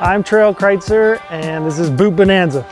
I'm Trail Kreitzer, and this is Boot Bonanza.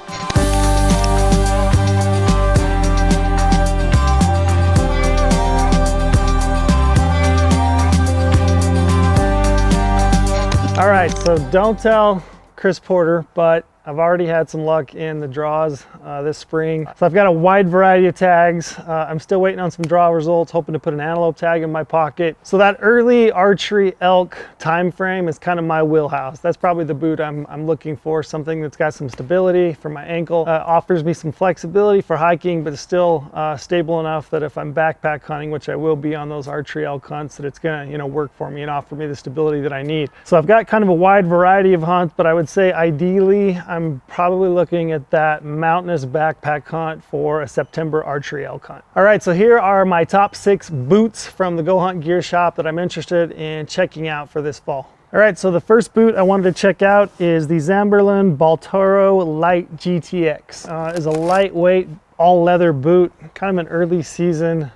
All right, so don't tell Chris Porter, but I've already had some luck in the draws this spring. So I've got a wide variety of tags. I'm still waiting on some draw results, hoping to put an antelope tag in my pocket. So that early archery elk time frame is kind of my wheelhouse. That's probably the boot I'm looking for, something that's got some stability for my ankle, offers me some flexibility for hiking, but is still stable enough that if I'm backpack hunting, which I will be on those archery elk hunts, that it's gonna work for me and offer me the stability that I need. So I've got kind of a wide variety of hunts, but I would say ideally I'm probably looking at that mountainous backpack hunt for a September archery elk hunt. All right, so here are my top 6 boots from the goHUNT gear shop that I'm interested in checking out for this fall. All right, so the first boot I wanted to check out is the Zamberlan Baltoro Light GTX. Is a lightweight, all leather boot, kind of an early season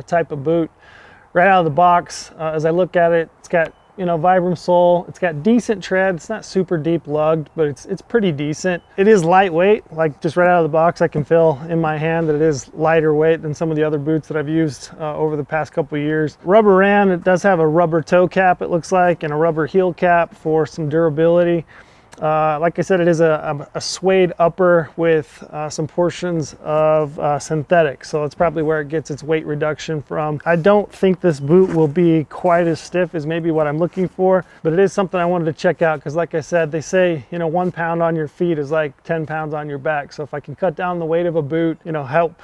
type of boot. Right out of the box, as I look at it, it's got Vibram sole. It's got decent tread. It's not super deep lugged, but it's pretty decent. It is lightweight, like just right out of the box, I can feel in my hand that it is lighter weight than some of the other boots that I've used over the past couple of years. Rubber ran, it does have a rubber toe cap, it looks like, and a rubber heel cap for some durability. Like I said, it is a suede upper with some portions of synthetic, so it's probably where it gets its weight reduction from. I don't think this boot will be quite as stiff as maybe what I'm looking for, but it is something I wanted to check out because, like I said, they say 1 pound on your feet is like 10 pounds on your back. So if I can cut down the weight of a boot, help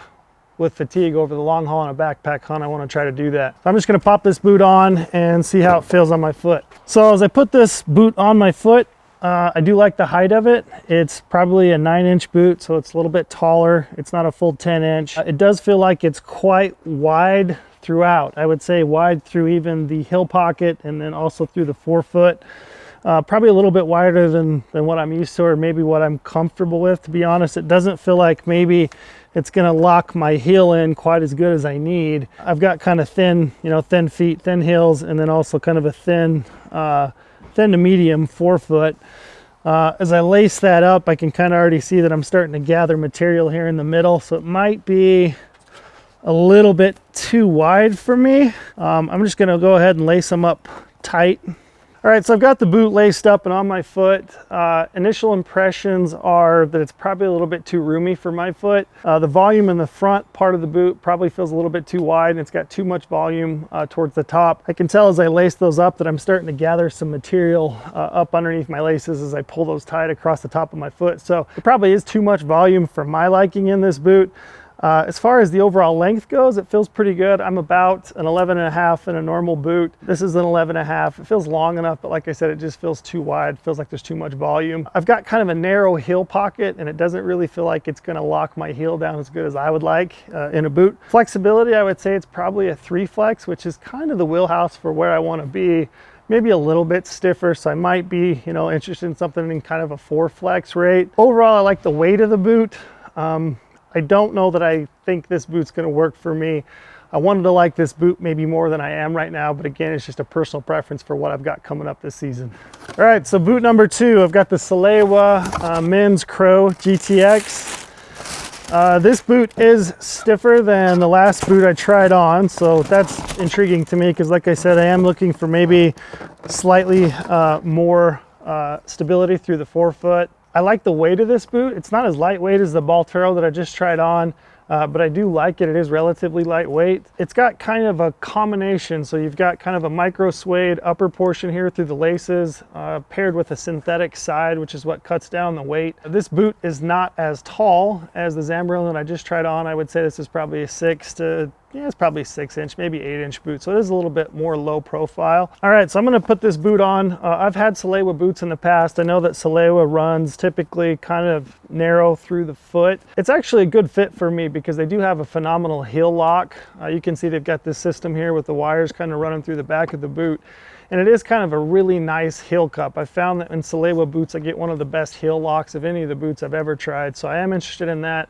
with fatigue over the long haul on a backpack hunt, I want to try to do that. So I'm just going to pop this boot on and see how it feels on my foot. So as I put this boot on my foot, I do like the height of it. It's probably a 9-inch boot, so it's a little bit taller. It's not a full 10-inch. It does feel like it's quite wide throughout. I would say wide through even the heel pocket and then also through the forefoot. Probably a little bit wider than what I'm used to or maybe what I'm comfortable with, to be honest. It doesn't feel like maybe it's gonna lock my heel in quite as good as I need. I've got kind of thin, thin feet, thin heels, and then also kind of a thin to medium forefoot. As I lace that up, I can kind of already see that I'm starting to gather material here in the middle, so it might be a little bit too wide for me. I'm just gonna go ahead and lace them up tight. All right, so I've got the boot laced up and on my foot. Initial impressions are that it's probably a little bit too roomy for my foot. The volume in the front part of the boot probably feels a little bit too wide and it's got too much volume towards the top. I can tell as I lace those up that I'm starting to gather some material up underneath my laces as I pull those tight across the top of my foot. So it probably is too much volume for my liking in this boot. As far as the overall length goes, it feels pretty good. I'm about an 11.5 in a normal boot. This is an 11.5. It feels long enough, but like I said, it just feels too wide. It feels like there's too much volume. I've got kind of a narrow heel pocket and it doesn't really feel like it's gonna lock my heel down as good as I would like in a boot. Flexibility, I would say it's probably a 3 flex, which is kind of the wheelhouse for where I wanna be. Maybe a little bit stiffer, so I might be interested in something in kind of a 4 flex rate. Overall, I like the weight of the boot. I don't know that I think this boot's gonna work for me. I wanted to like this boot maybe more than I am right now, but again, it's just a personal preference for what I've got coming up this season. All right, so boot number 2, I've got the Salewa Men's Crow GTX. This boot is stiffer than the last boot I tried on, so that's intriguing to me because like I said, I am looking for maybe slightly more stability through the forefoot. I like the weight of this boot. It's not as lightweight as the Baltoro that I just tried on, but I do like it. It is relatively lightweight. It's got kind of a combination. So you've got kind of a micro suede upper portion here through the laces, paired with a synthetic side, which is what cuts down the weight. This boot is not as tall as the Zamberlan that I just tried on. I would say this is probably a 6 to it's probably 6-inch, maybe 8-inch boot. So it is a little bit more low profile. All right, so I'm gonna put this boot on. I've had Salewa boots in the past. I know that Salewa runs typically kind of narrow through the foot. It's actually a good fit for me because they do have a phenomenal heel lock. You can see they've got this system here with the wires kind of running through the back of the boot. And it is kind of a really nice heel cup. I found that in Salewa boots, I get one of the best heel locks of any of the boots I've ever tried. So I am interested in that.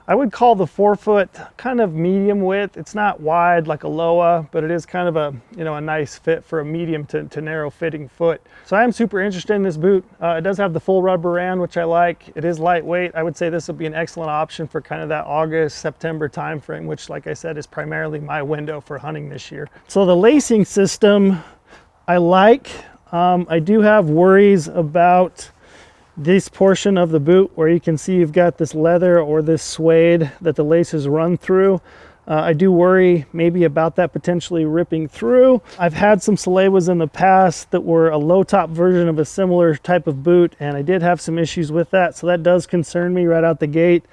I would call the forefoot kind of medium width. It's not wide like a Loa, but it is kind of a, a nice fit for a medium to narrow fitting foot. So I am super interested in this boot. It does have the full rubber rand, which I like. It is lightweight. I would say this would be an excellent option for kind of that August, September timeframe, which, like I said, is primarily my window for hunting this year. So the lacing system I like. I do have worries about this portion of the boot where you can see you've got this leather or this suede that the laces run through. I do worry maybe about that potentially ripping through. I've had some Salewas in the past that were a low top version of a similar type of boot, and I did have some issues with that, so that does concern me right out the gate.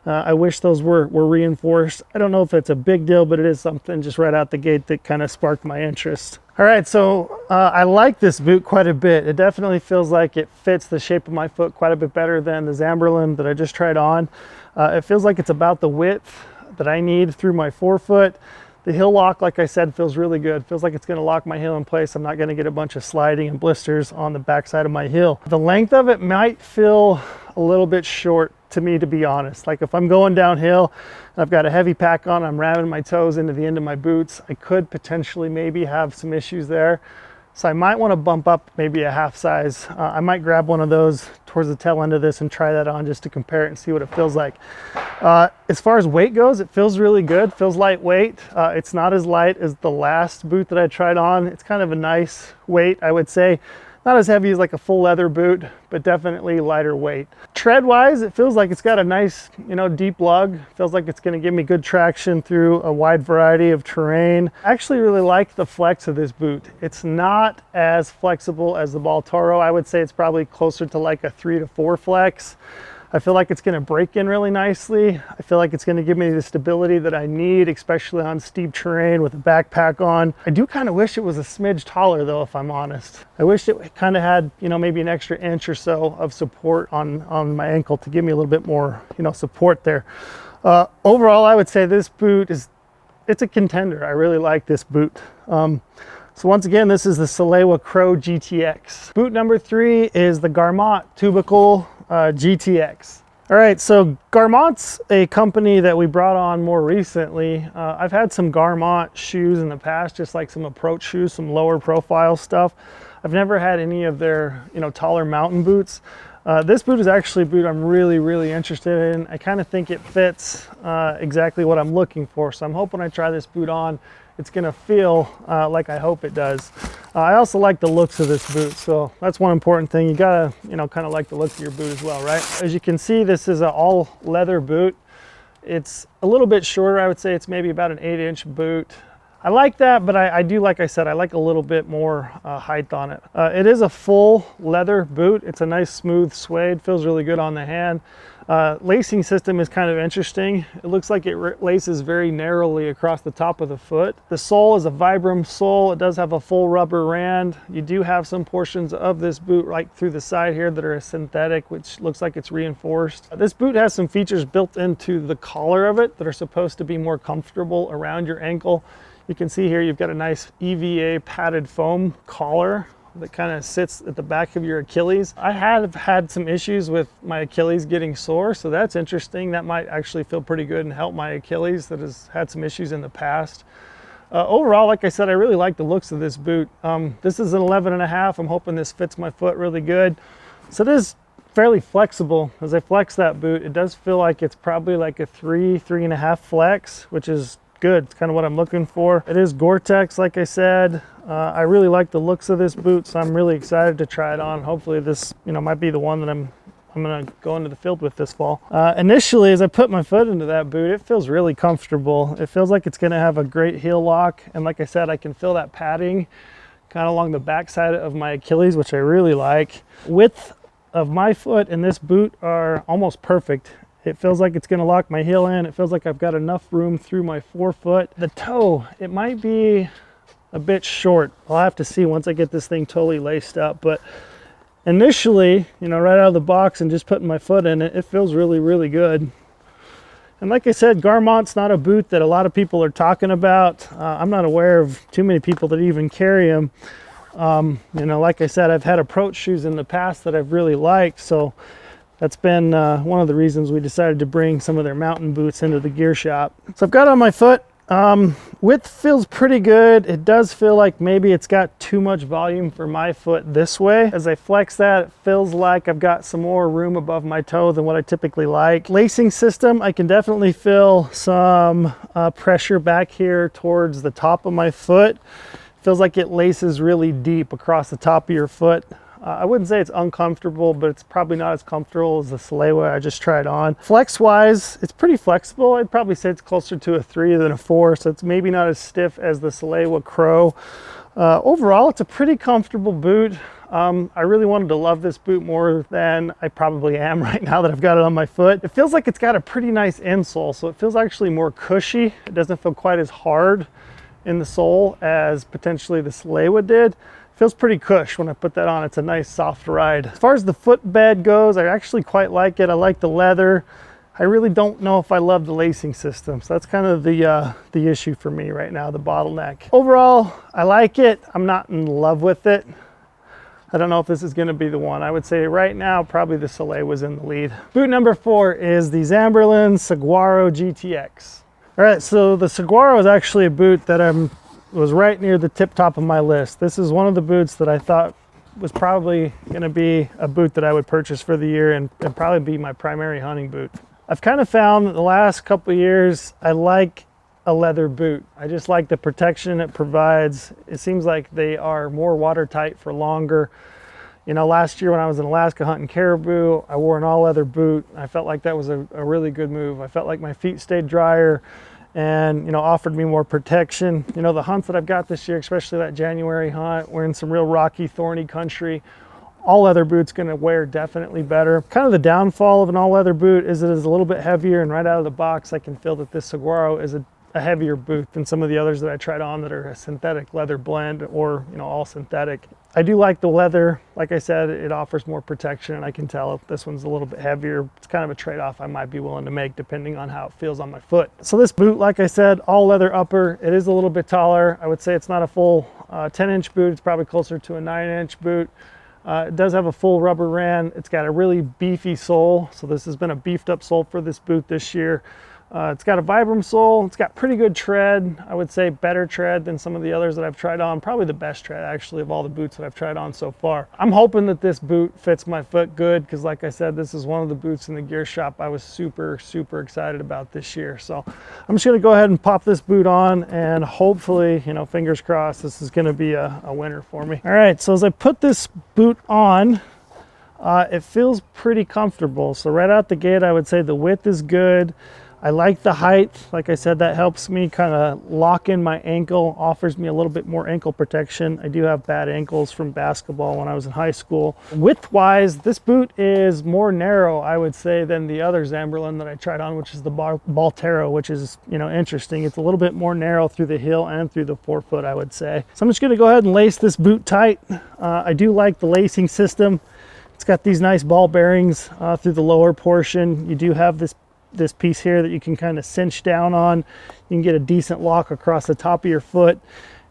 I wish those were reinforced. I don't know if it's a big deal, but it is something just right out the gate that kind of sparked my interest. All right, so I like this boot quite a bit. It definitely feels like it fits the shape of my foot quite a bit better than the Zamberlan that I just tried on. It feels like it's about the width that I need through my forefoot. The heel lock, like I said, feels really good. Feels like it's gonna lock my heel in place. I'm not gonna get a bunch of sliding and blisters on the backside of my heel. The length of it might feel a little bit short to me, to be honest. Like if I'm going downhill and I've got a heavy pack on, I'm ramming my toes into the end of my boots, I could potentially maybe have some issues there. So I might want to bump up maybe a half size. I might grab one of those towards the tail end of this and try that on just to compare it and see what it feels like. As far as weight goes, it feels really good. Feels lightweight. It's not as light as the last boot that I tried on. It's kind of a nice weight, I would say. Not as heavy as like a full leather boot, but definitely lighter weight. Tread wise, it feels like it's got a nice, deep lug. Feels like it's gonna give me good traction through a wide variety of terrain. I actually really like the flex of this boot. It's not as flexible as the Baltoro. I would say it's probably closer to like a 3 to 4 flex. I feel like it's gonna break in really nicely. I feel like it's gonna give me the stability that I need, especially on steep terrain with a backpack on. I do kind of wish it was a smidge taller though, if I'm honest. I wish it kind of had, maybe an extra inch or so of support on my ankle to give me a little bit more, support there. Overall, I would say this boot it's a contender. I really like this boot. So once again, this is the Salewa Crow GTX. Boot number 3 is the Garmont Toubkal GTX. All right, so Garmont's a company that we brought on more recently. I've had some Garmont shoes in the past, just like some approach shoes, some lower profile stuff. I've never had any of their, taller mountain boots. This boot is actually a boot I'm really, really interested in. I kind of think it fits exactly what I'm looking for. So I'm hoping I try this boot on, it's gonna feel like I hope it does. I also like the looks of this boot, so that's one important thing. You gotta, kind of like the look of your boot as well, right? As you can see, this is an all leather boot. It's a little bit shorter. I would say it's maybe about an 8-inch boot. I like that, but I do, like I said, I like a little bit more height on it. It is a full leather boot. It's a nice smooth suede, feels really good on the hand. Lacing system is kind of interesting. It looks like it laces very narrowly across the top of the foot. The sole is a Vibram sole. It does have a full rubber rand. You do have some portions of this boot right through the side here that are a synthetic, which looks like it's reinforced. This boot has some features built into the collar of it that are supposed to be more comfortable around your ankle. You can see here you've got a nice EVA padded foam collar that kind of sits at the back of your Achilles. I have had some issues with my Achilles getting sore, so that's interesting. That might actually feel pretty good and help my Achilles that has had some issues in the past. Overall, like I said, I really like the looks of this boot. This is an 11.5. I'm hoping this fits my foot really good. So it is fairly flexible. As I flex that boot, it does feel like it's probably like a 3.5 flex, which is good. It's kind of what I'm looking for. It is Gore-Tex, like I said. I really like the looks of this boot, so I'm really excited to try it on. Hopefully this, might be the one that I'm gonna go into the field with this fall. Initially, as I put my foot into that boot, it feels really comfortable. It feels like it's gonna have a great heel lock. And like I said, I can feel that padding kind of along the backside of my Achilles, which I really like. Width of my foot and this boot are almost perfect. It feels like it's gonna lock my heel in. It feels like I've got enough room through my forefoot. The toe, it might be a bit short. I'll have to see once I get this thing totally laced up. But initially, right out of the box and just putting my foot in it, it feels really, really good. And like I said, Garmont's not a boot that a lot of people are talking about. I'm not aware of too many people that even carry them. Like I said, I've had approach shoes in the past that I've really liked. So That's been one of the reasons we decided to bring some of their mountain boots into the gear shop. So I've got on my foot. Width feels pretty good. It does feel like maybe it's got too much volume for my foot this way. As I flex that, it feels like I've got some more room above my toe than what I typically like. Lacing system, I can definitely feel some pressure back here towards the top of my foot. Feels like it laces really deep across the top of your foot. I wouldn't say it's uncomfortable, but it's probably not as comfortable as the Salewa I just tried on. Flex wise, it's pretty flexible. I'd probably say it's closer to a 3 than a 4, so it's maybe not as stiff as the Salewa Crow. Overall, it's a pretty comfortable boot. I really wanted to love this boot more than I probably am right now that I've got it on my foot. It feels like it's got a pretty nice insole, so it feels actually more cushy. It doesn't feel quite as hard in the sole as potentially the Salewa did. Feels pretty cush when I put that on. It's a nice soft ride. As far as the footbed goes, I actually quite like it. I like the leather. I really don't know if I love the lacing system. So that's kind of the issue for me right now, the bottleneck. Overall, I like it. I'm not in love with it. I don't know if this is going to be the one. I would say right now, probably the Salewa was in the lead. Boot number 4 is the Zamberlan Saguaro GTX. All right, so the Saguaro is actually a boot that was right near the tip top of my list. This is one of the boots that I thought was probably going to be a boot that I would purchase for the year and probably be my primary hunting boot. I've kind of found that the last couple of years I like a leather boot. I just like the protection it provides. It seems like they are more watertight for longer. You know, last year when I was in Alaska hunting caribou, I wore an all leather boot. I felt like that was a really good move. I felt like my feet stayed drier and, you know, offered me more protection. You know, the hunts that I've got this year, especially that January hunt, we're in some real rocky, thorny country. All leather boot's gonna wear definitely better. Kind of the downfall of an all leather boot is it is a little bit heavier, and right out of the box, I can feel that this Saguaro is a heavier boot than some of the others that I tried on that are a synthetic leather blend or, you know, all synthetic. I do like the leather. Like I said, it offers more protection, and I can tell if this one's a little bit heavier. It's kind of a trade-off I might be willing to make depending on how it feels on my foot. So this boot, like I said, all leather upper. It is a little bit taller. I would say it's not a full 10-inch boot. It's probably closer to a 9-inch boot. It does have a full rubber ran. It's got a really beefy sole. So this has been a beefed up sole for this boot this year. It's got a Vibram sole. It's got pretty good tread. I would say better tread than some of the others that I've tried on. Probably the best tread actually of all the boots that I've tried on so far. I'm hoping that this boot fits my foot good because like I said, this is one of the boots in the gear shop I was super excited about this year. So I'm just gonna go ahead and pop this boot on and hopefully, you know, fingers crossed, this is gonna be a winner for me. All right, so as I put this boot on, it feels pretty comfortable. So right out the gate, I would say the width is good. I like the height. Like I said, that helps me kind of lock in my ankle, offers me a little bit more ankle protection. I do have bad ankles from basketball when I was in high school. Width-wise, this boot is more narrow, I would say, than the other Zamberlan that I tried on, which is the Baltoro, which is, you know, interesting. It's a little bit more narrow through the heel and through the forefoot, I would say. So I'm just gonna go ahead and lace this boot tight. I do like the lacing system. It's got these nice ball bearings through the lower portion. You do have this piece here that you can kind of cinch down on. You can get a decent lock across the top of your foot.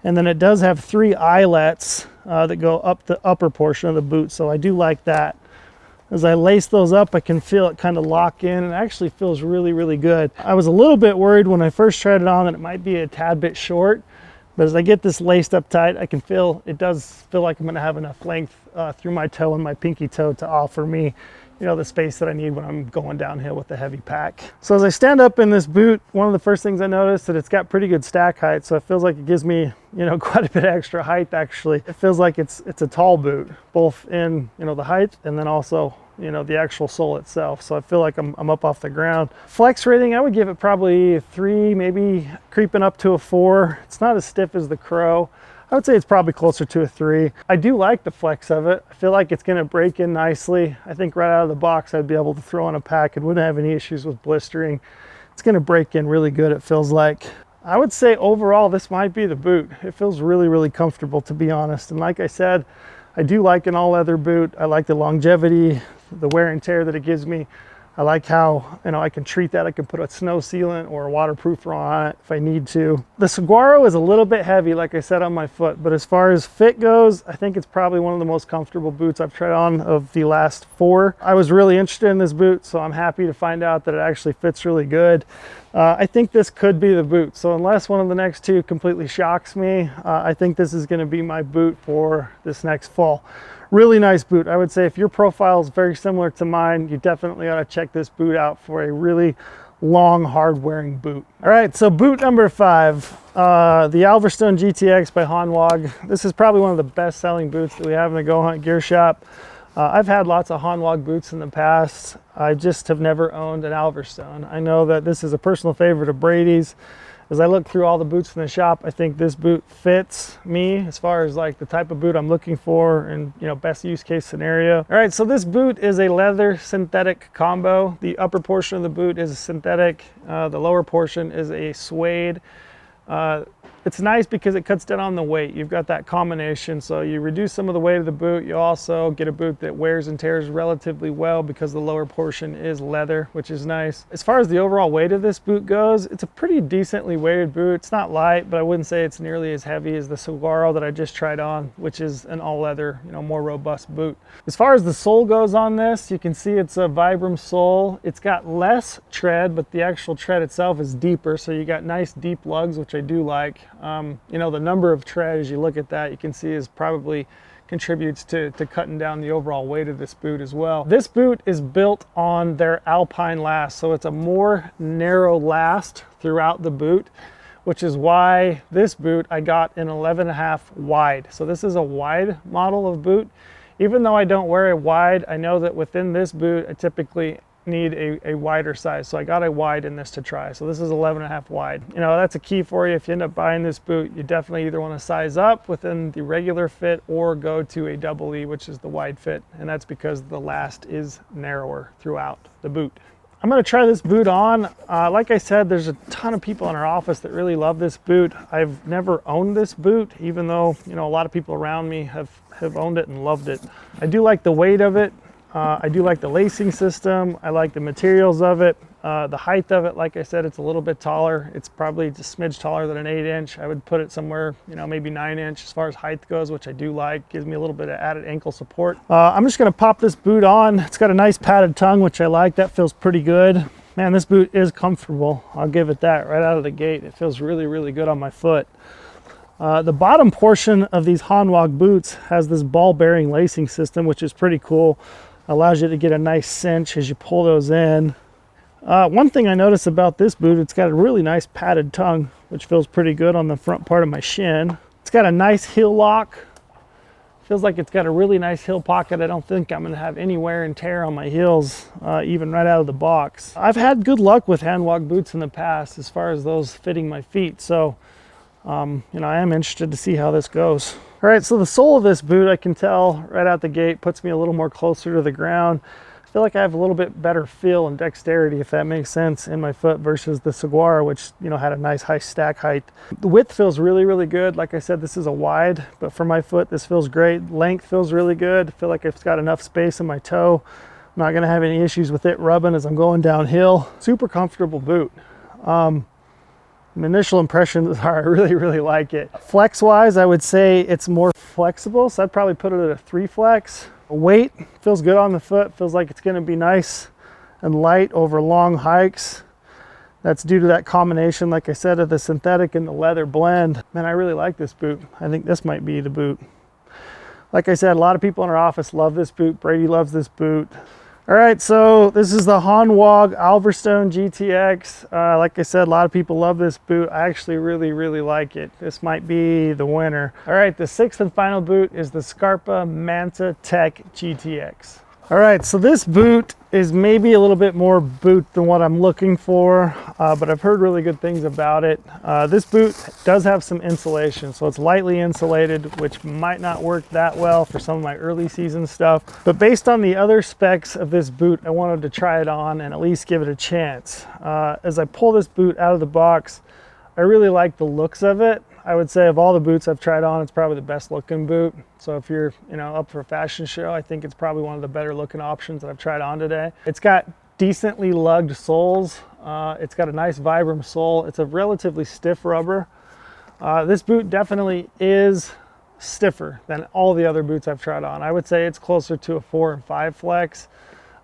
And then it does have 3 eyelets that go up the upper portion of the boot. So I do like that. As I lace those up, I can feel it kind of lock in. It actually feels really good. I was a little bit worried when I first tried it on that it might be a tad bit short. But as I get this laced up tight, I can feel, it does feel like I'm gonna have enough length through my toe and my pinky toe to offer me, you know, the space that I need when I'm going downhill with a heavy pack. So as I stand up in this boot, one of the first things I noticed that it's got pretty good stack height. So it feels like it gives me, you know, quite a bit extra height actually. It feels like it's a tall boot, both in, you know, the height and then also, you know, the actual sole itself. So I feel like I'm up off the ground. Flex rating, I would give it probably a 3, maybe creeping up to a 4. It's not as stiff as the Crow. I would say it's probably closer to a 3. I do like the flex of it. I feel like it's gonna break in nicely. I think right out of the box, I'd be able to throw on a pack. It wouldn't have any issues with blistering. It's gonna break in really good, it feels like. I would say overall, this might be the boot. It feels really comfortable, to be honest. And like I said, I do like an all leather boot. I like the longevity, the wear and tear that it gives me. I like how, you know, I can treat that. I can put a snow sealant or a waterproofer on it if I need to. The Saguaro is a little bit heavy, like I said, on my foot, but as far as fit goes, I think it's probably one of the most comfortable boots I've tried on of the last 4. I was really interested in this boot, so I'm happy to find out that it actually fits really good. I think this could be the boot. So unless one of the next 2 completely shocks me, I think this is going to be my boot for this next fall. Really nice boot. I would say if your profile is very similar to mine, you definitely ought to check this boot out for a really long, hard wearing boot. All right, so boot number 5, the Alverstone GTX by Hanwag. This is probably one of the best selling boots that we have in the goHUNT gear shop. I've had lots of Hanwag boots in the past. I just have never owned an Alverstone. I know that this is a personal favorite of Brady's. As I look through all the boots in the shop, I think this boot fits me as far as like the type of boot I'm looking for and, you know, best use case scenario. All right, so this boot is a leather synthetic combo. The upper portion of the boot is a synthetic. The lower portion is a suede. It's nice because it cuts down on the weight. You've got that combination, so you reduce some of the weight of the boot. You also get a boot that wears and tears relatively well because the lower portion is leather, which is nice. As far as the overall weight of this boot goes, it's a pretty decently weighted boot. It's not light, but I wouldn't say it's nearly as heavy as the Saguaro that I just tried on, which is an all leather, you know, more robust boot. As far as the sole goes on this, you can see it's a Vibram sole. It's got less tread, but the actual tread itself is deeper, so you got nice deep lugs, which I do like. You know, the number of tread, as you look at that, you can see is probably contributes to cutting down the overall weight of this boot as well. This boot is built on their Alpine last, so it's a more narrow last throughout the boot, which is why this boot I got an 11.5 wide. So this is a wide model of boot. Even though I don't wear a wide, I know that within this boot, I typically need a wider size, so I got a wide in this to try. So this is 11.5 wide. You know, that's a key for you. If you end up buying this boot, you definitely either want to size up within the regular fit or go to a double E, which is the wide fit, and that's because the last is narrower throughout the boot. I'm going to try this boot on. Like I said, there's a ton of people in our office that really love this boot. I've never owned this boot, even though, you know, a lot of people around me have owned it and loved it. I do like the weight of it. I do like the lacing system. I like the materials of it. The height of it, like I said, it's a little bit taller. It's probably just a smidge taller than an 8-inch. I would put it somewhere, you know, maybe 9-inch as far as height goes, which I do like. Gives me a little bit of added ankle support. I'm just gonna pop this boot on. It's got a nice padded tongue, which I like. That feels pretty good. Man, this boot is comfortable. I'll give it that right out of the gate. It feels really, really good on my foot. The bottom portion of these Hanwag boots has this ball bearing lacing system, which is pretty cool. Allows you to get a nice cinch as you pull those in. One thing I noticed about this boot, it's got a really nice padded tongue, which feels pretty good on the front part of my shin. It's got a nice heel lock. Feels like it's got a really nice heel pocket. I don't think I'm gonna have any wear and tear on my heels, even right out of the box. I've had good luck with Hanwag boots in the past as far as those fitting my feet, so you know, I am interested to see how this goes. All right, so the sole of this boot, I can tell right out the gate, puts me a little more closer to the ground. I feel like I have a little bit better feel and dexterity, if that makes sense, in my foot versus the Saguaro, which, you know, had a nice high stack height. The width feels really, really good. Like I said, this is a wide, but for my foot, this feels great. Length feels really good. I feel like it's got enough space in my toe. I'm not gonna have any issues with it rubbing as I'm going downhill. Super comfortable boot. My initial impressions are I really, really like it. Flex wise, I would say it's more flexible, so I'd probably put it at a 3 flex. Weight feels good on the foot, feels like it's gonna be nice and light over long hikes. That's due to that combination, like I said, of the synthetic and the leather blend. Man, I really like this boot. I think this might be the boot. Like I said, a lot of people in our office love this boot. Brady loves this boot. All right, so this is the Hanwag Alverstone GTX. Like I said, a lot of people love this boot. I actually really, really like it. This might be the winner. All right, the 6th and final boot is the Scarpa Manta Tech GTX. All right, so this boot is maybe a little bit more boot than what I'm looking for, but I've heard really good things about it. This boot does have some insulation, so it's lightly insulated, which might not work that well for some of my early season stuff. But based on the other specs of this boot, I wanted to try it on and at least give it a chance. As I pull this boot out of the box, I really like the looks of it. I would say of all the boots I've tried on, it's probably the best looking boot. So if you're, you know, up for a fashion show, I think it's probably one of the better looking options that I've tried on today. It's got decently lugged soles. It's got a nice Vibram sole. It's a relatively stiff rubber. This boot definitely is stiffer than all the other boots I've tried on. I would say it's closer to a 4 and 5 flex.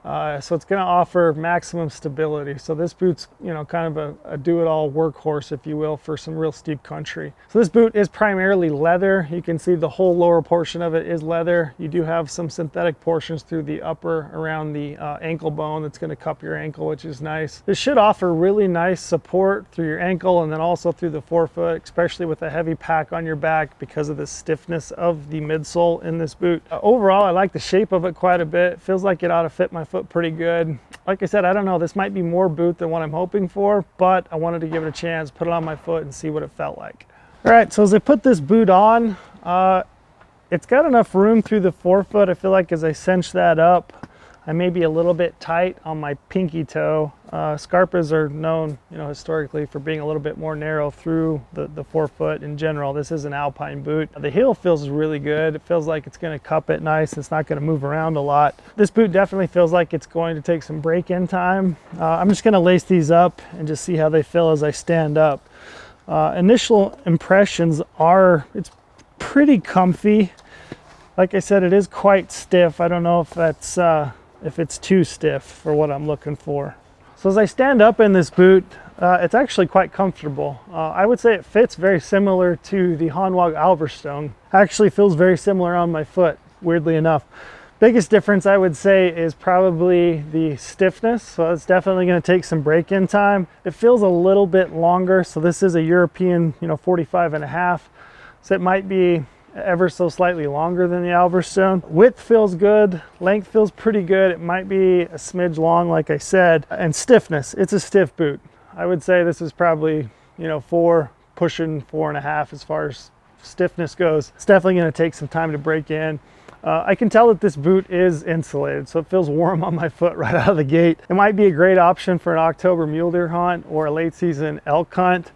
So it's going to offer maximum stability. So this boot's, you know, kind of a do-it-all workhorse, if you will, for some real steep country. So this boot is primarily leather. You can see the whole lower portion of it is leather. You do have some synthetic portions through the upper around the ankle bone that's going to cup your ankle, which is nice. This should offer really nice support through your ankle and then also through the forefoot, especially with a heavy pack on your back because of the stiffness of the midsole in this boot. Overall, I like the shape of it quite a bit. It feels like it ought to fit my foot pretty good. Like I said, I don't know, this might be more boot than what I'm hoping for, but I wanted to give it a chance, put it on my foot and see what it felt like. All right, so as I put this boot on, it's got enough room through the forefoot. I feel like as I cinch that up, I may be a little bit tight on my pinky toe. Scarpas are known, you know, historically for being a little bit more narrow through the forefoot in general. This is an alpine boot. The heel feels really good. It feels like it's going to cup it nice. It's not going to move around a lot. This boot definitely feels like it's going to take some break-in time. I'm just going to lace these up and just see how they feel as I stand up. Initial impressions are it's pretty comfy. Like I said, it is quite stiff. I don't know if that's if it's too stiff for what I'm looking for. So as I stand up in this boot, it's actually quite comfortable. I would say it fits very similar to the Hanwag Alverstone. Actually feels very similar on my foot, weirdly enough. Biggest difference I would say is probably the stiffness. So it's definitely going to take some break-in time. It feels a little bit longer. So this is a European, 45.5. So it might be ever so slightly longer than the Alverstone. Width feels good, length feels pretty good. It might be a smidge long, like I said. And stiffness, it's a stiff boot. I would say this is probably, 4, pushing 4.5 as far as stiffness goes. It's definitely going to take some time to break in. I can tell that this boot is insulated, so it feels warm on my foot right out of the gate. It might be a great option for an October mule deer hunt or a late season elk hunt.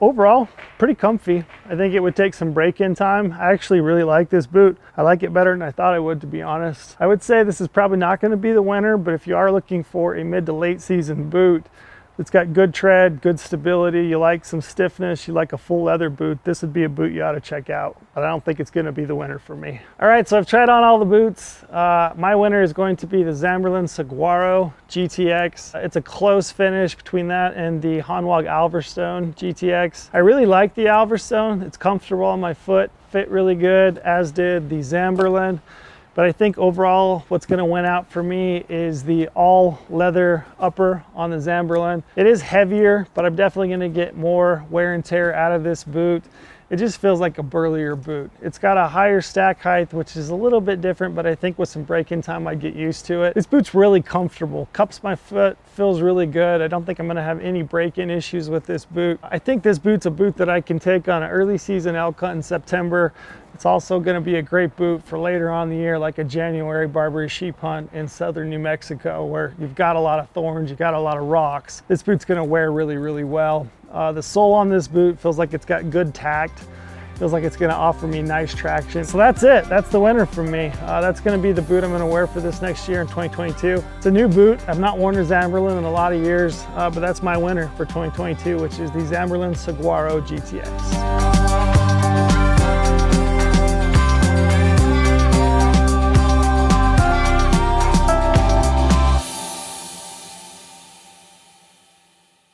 Overall, pretty comfy. I think it would take some break-in time. I actually really like this boot. I like it better than I thought I would, to be honest. I would say this is probably not going to be the winner, but if you are looking for a mid to late season boot, it's got good tread, good stability, you like some stiffness, you like a full leather boot, this would be a boot you ought to check out. But I don't think it's going to be the winner for me. All right, so I've tried on all the boots. My winner is going to be the Zamberlan Saguaro GTX. It's a close finish between that and the Hanwag Alverstone GTX. I really like the Alverstone. It's comfortable on my foot, fit really good, as did the Zamberlan. But I think overall what's going to win out for me is the all leather upper on the Zamberlan. It is heavier, but I'm definitely going to get more wear and tear out of this boot. It just feels like a burlier boot. It's got a higher stack height, which is a little bit different, but I think with some break-in time, I'd get used to it. This boot's really comfortable. Cups my foot, feels really good. I don't think I'm gonna have any break-in issues with this boot. I think this boot's a boot that I can take on an early season elk hunt in September. It's also gonna be a great boot for later on in the year, like a January Barbary sheep hunt in southern New Mexico, where you've got a lot of thorns, you've got a lot of rocks. This boot's gonna wear really, really well. The sole on this boot feels like it's got good tact. Feels like it's gonna offer me nice traction. So that's it, that's the winner for me. That's gonna be the boot I'm gonna wear for this next year in 2022. It's a new boot. I've not worn a Zamberlan in a lot of years, but that's my winner for 2022, which is the Zamberlan Saguaro GTX.